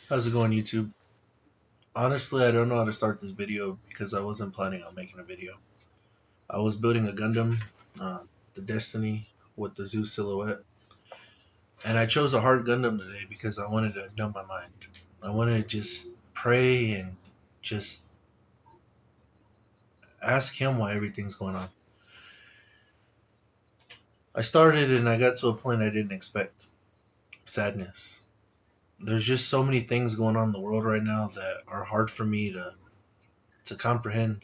How's it going, YouTube? Honestly, I don't know how to start this video because I wasn't planning on making a video. I was building a Gundam, uh, the Destiny with the Zeus silhouette, and I chose a hard Gundam today because I wanted to numb my mind. I wanted to just pray and just ask him why everything's going on. I started and I got to a point I didn't expect. Sadness. There's just so many things going on in the world right now that are hard for me to comprehend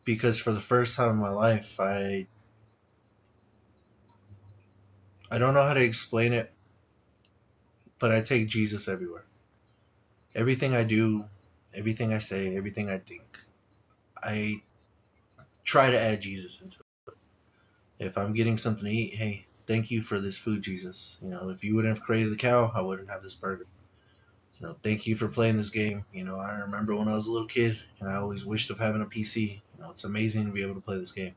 because for the first time in my life I don't know how to explain it, but I take Jesus everywhere. Everything I do, everything I say, everything I think, I try to add Jesus into it. If I'm getting something to eat, hey, thank you for this food, Jesus. If you wouldn't have created the cow, I wouldn't have this burger. Thank you for playing this game. I remember when I was a little kid and I always wished of having a PC. It's amazing to be able to play this game.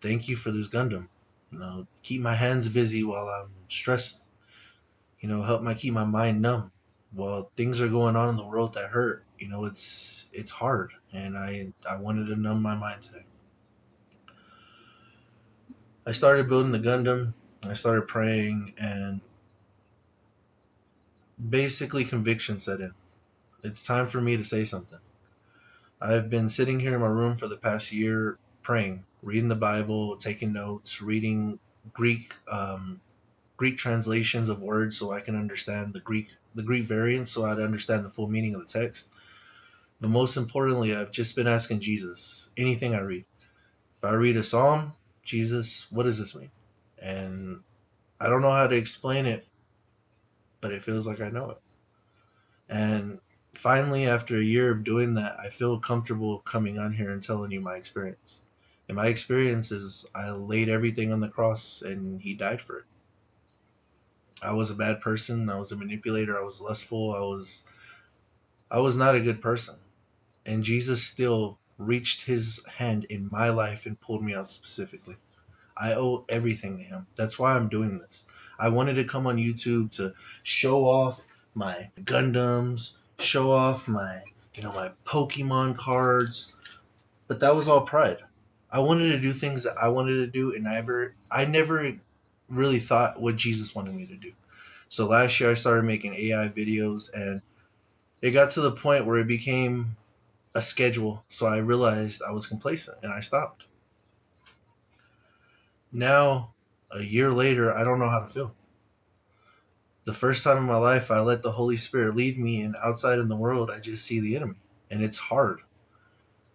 Thank you for this Gundam. Keep my hands busy while I'm stressed. Help my keep my mind numb while things are going on in the world that hurt. It's hard, and I wanted to numb my mind today. I started building the Gundam. I started praying, and basically conviction set in. It's time for me to say something. I've been sitting here in my room for the past year praying, reading the Bible, taking notes, reading Greek Greek translations of words so I can understand the Greek variants so I'd understand the full meaning of the text. But most importantly, I've just been asking Jesus anything I read. If I read a psalm, Jesus, what does this mean? And I don't know how to explain it, but it feels like I know it. And finally, after a year of doing that, I feel comfortable coming on here and telling you my experience. And my experience is I laid everything on the cross and he died for it. I was a bad person. I was a manipulator. I was lustful. I was not a good person. And Jesus still reached his hand in my life and pulled me out specifically. I owe everything to him. That's why I'm doing this. I wanted to come on YouTube to show off my Gundams, show off my Pokemon cards, but that was all pride. I wanted to do things that I wanted to do, and I never really thought what Jesus wanted me to do. So last year I started making AI videos, and it got to the point where it became a schedule. So I realized I was complacent, and I stopped. Now, a year later, I don't know how to feel. The first time in my life, I let the Holy Spirit lead me, and outside in the world, I just see the enemy, and it's hard.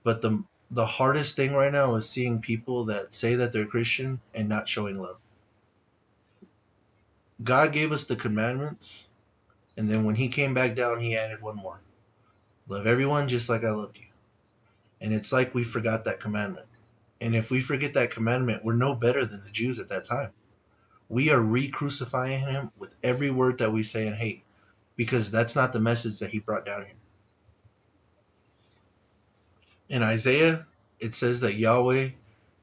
But the hardest thing right now is seeing people that say that they're Christian and not showing love. God gave us the commandments, and then when He came back down, He added one more: love everyone just like I loved you. And it's like we forgot that commandment. And if we forget that commandment, we're no better than the Jews at that time. We are re crucifying Him with every word that we say and hate because that's not the message that He brought down here. In Isaiah, it says that Yahweh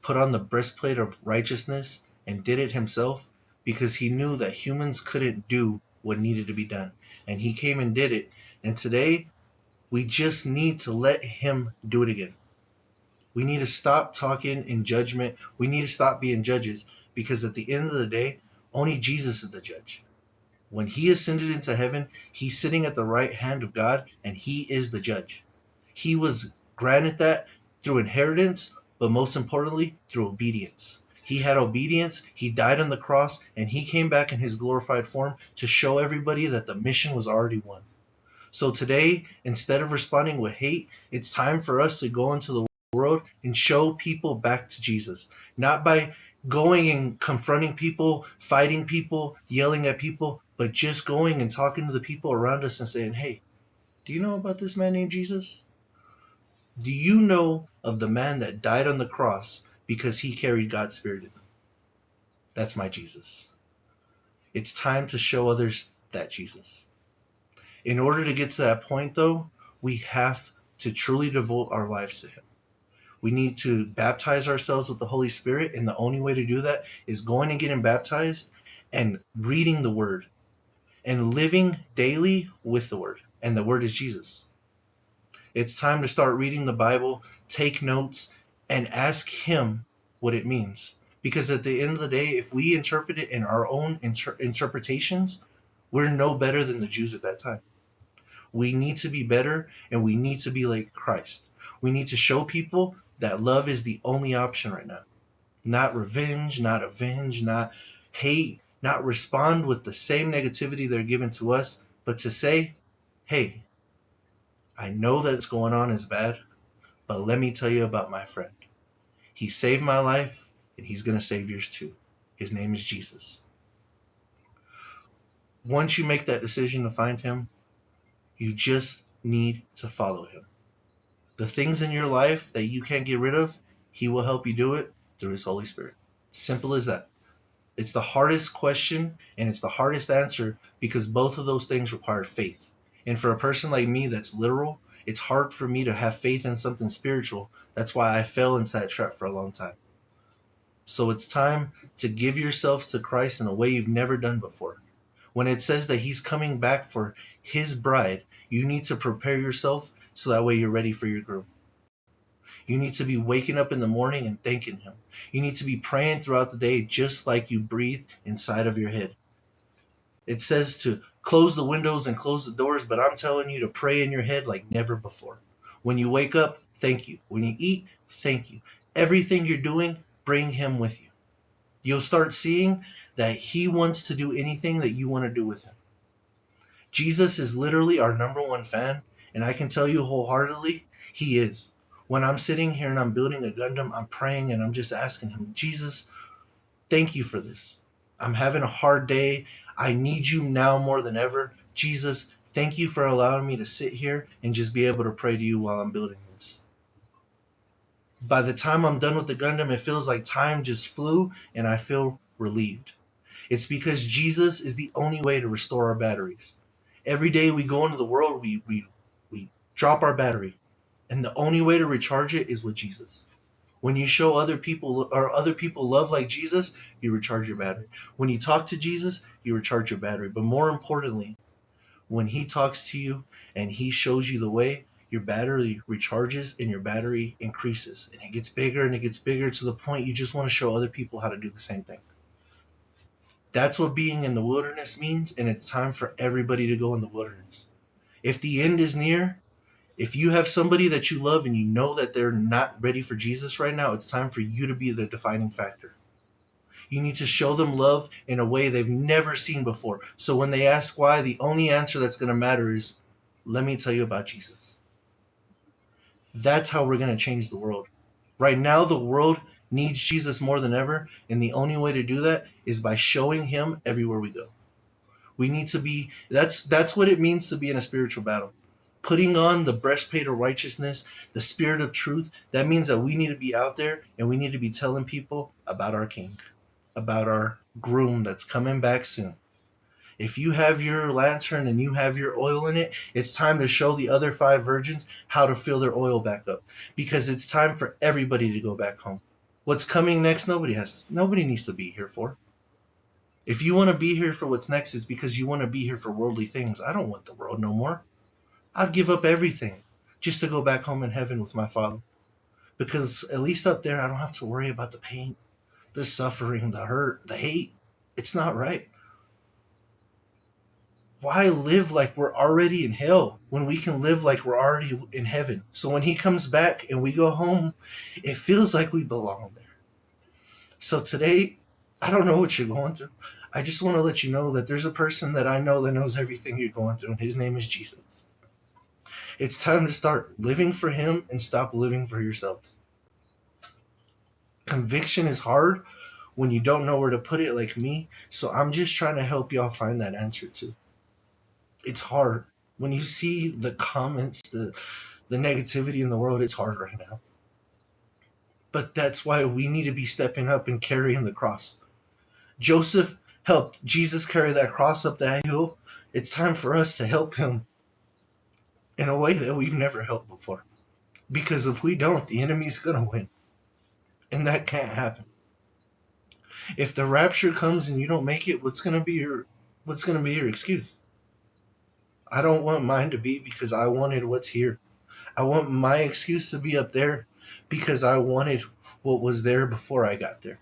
put on the breastplate of righteousness and did it himself because he knew that humans couldn't do what needed to be done. And he came and did it. And today, we just need to let him do it again. We need to stop talking in judgment. We need to stop being judges because at the end of the day, only Jesus is the judge. When he ascended into heaven, he's sitting at the right hand of God and he is the judge. He was granted that through inheritance, but most importantly, through obedience. He had obedience, he died on the cross, and he came back in his glorified form to show everybody that the mission was already won. So today, instead of responding with hate, it's time for us to go into the world and show people back to Jesus. Not by going and confronting people, fighting people, yelling at people, but just going and talking to the people around us and saying, hey, do you know about this man named Jesus? Do you know of the man that died on the cross because he carried God's Spirit in him? That's my Jesus. It's time to show others that Jesus. In order to get to that point, though, we have to truly devote our lives to Him. We need to baptize ourselves with the Holy Spirit, and the only way to do that is going and getting baptized and reading the Word. and living daily with the Word. And the Word is Jesus. It's time to start reading the Bible, take notes, and ask Him what it means. Because at the end of the day, if we interpret it in our own interpretations, we're no better than the Jews at that time. We need to be better, and we need to be like Christ. We need to show people that love is the only option right now. Not revenge, not avenge, not hate, not respond with the same negativity they're giving to us, but to say, hey, I know that's going on is bad, but let me tell you about my friend. He saved my life, and he's going to save yours too. His name is Jesus. Once you make that decision to find him, you just need to follow him. The things in your life that you can't get rid of, he will help you do it through his Holy Spirit. Simple as that. It's the hardest question and it's the hardest answer because both of those things require faith. And for a person like me that's literal, it's hard for me to have faith in something spiritual. That's why I fell into that trap for a long time. So it's time to give yourselves to Christ in a way you've never done before. When it says that he's coming back for his bride, you need to prepare yourself so that way you're ready for your groom. You need to be waking up in the morning and thanking him. You need to be praying throughout the day just like you breathe inside of your head. It says to close the windows and close the doors, but I'm telling you to pray in your head like never before. When you wake up, thank you. When you eat, thank you. Everything you're doing, bring him with you. You'll start seeing that he wants to do anything that you want to do with him. Jesus is literally our number one fan, and I can tell you wholeheartedly, he is. When I'm sitting here and I'm building a Gundam, I'm praying and I'm just asking him, Jesus, thank you for this. I'm having a hard day. I need you now more than ever. Jesus, thank you for allowing me to sit here and just be able to pray to you while I'm building this. By the time I'm done with the Gundam, it feels like time just flew and I feel relieved. It's because Jesus is the only way to restore our batteries. Every day we go into the world, we drop our battery. And the only way to recharge it is with Jesus. When you show other people love like Jesus, you recharge your battery. When you talk to Jesus, you recharge your battery. But more importantly, when he talks to you and he shows you the way, your battery recharges and your battery increases. And it gets bigger and it gets bigger to the point you just want to show other people how to do the same thing. That's what being in the wilderness means, and it's time for everybody to go in the wilderness. If the end is near, if you have somebody that you love and you know that they're not ready for Jesus right now, it's time for you to be the defining factor. You need to show them love in a way they've never seen before. So when they ask why, the only answer that's going to matter is, let me tell you about Jesus. That's how we're going to change the world. Right now, the world needs Jesus more than ever, and the only way to do that is by showing him everywhere we go. We need to be, that's what it means to be in a spiritual battle. Putting on the breastplate of righteousness, the spirit of truth, that means that we need to be out there and we need to be telling people about our king, about our groom that's coming back soon. If you have your lantern and you have your oil in it, it's time to show the other 5 virgins how to fill their oil back up, because it's time for everybody to go back home. What's coming next, nobody needs to be here for. If you want to be here for what's next, it's because you want to be here for worldly things. I don't want the world no more. I'd give up everything just to go back home in heaven with my Father. Because at least up there, I don't have to worry about the pain, the suffering, the hurt, the hate. It's not right. Why live like we're already in hell when we can live like we're already in heaven? So when he comes back and we go home, it feels like we belong there. So today, I don't know what you're going through. I just want to let you know that there's a person that I know that knows everything you're going through, and his name is Jesus. It's time to start living for him and stop living for yourselves. Conviction is hard when you don't know where to put it, like me, so I'm just trying to help y'all find that answer too. It's hard. When you see the comments, the negativity in the world, it's hard right now. But that's why we need to be stepping up and carrying the cross. Joseph helped Jesus carry that cross up that hill. It's time for us to help him in a way that we've never helped before. Because if we don't, the enemy's going to win. And that can't happen. If the rapture comes and you don't make it, what's going to be What's going to be your excuse? I don't want mine to be because I wanted what's here. I want my excuse to be up there because I wanted what was there before I got there.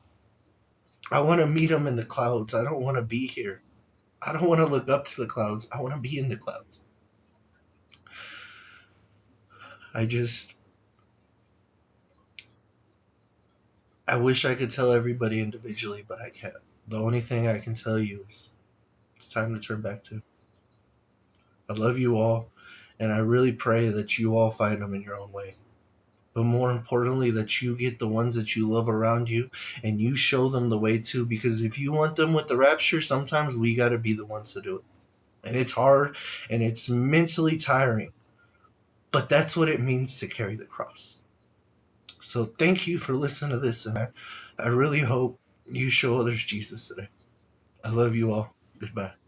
I want to meet him in the clouds. I don't want to be here. I don't want to look up to the clouds. I want to be in the clouds. I just, I wish I could tell everybody individually, but I can't. The only thing I can tell you is it's time to turn back to. I love you all, and I really pray that you all find them in your own way. But more importantly, that you get the ones that you love around you and you show them the way too. Because if you want them with the rapture, sometimes we got to be the ones to do it. And it's hard and it's mentally tiring. But that's what it means to carry the cross. So thank you for listening to this. And I really hope you show others Jesus today. I love you all. Goodbye.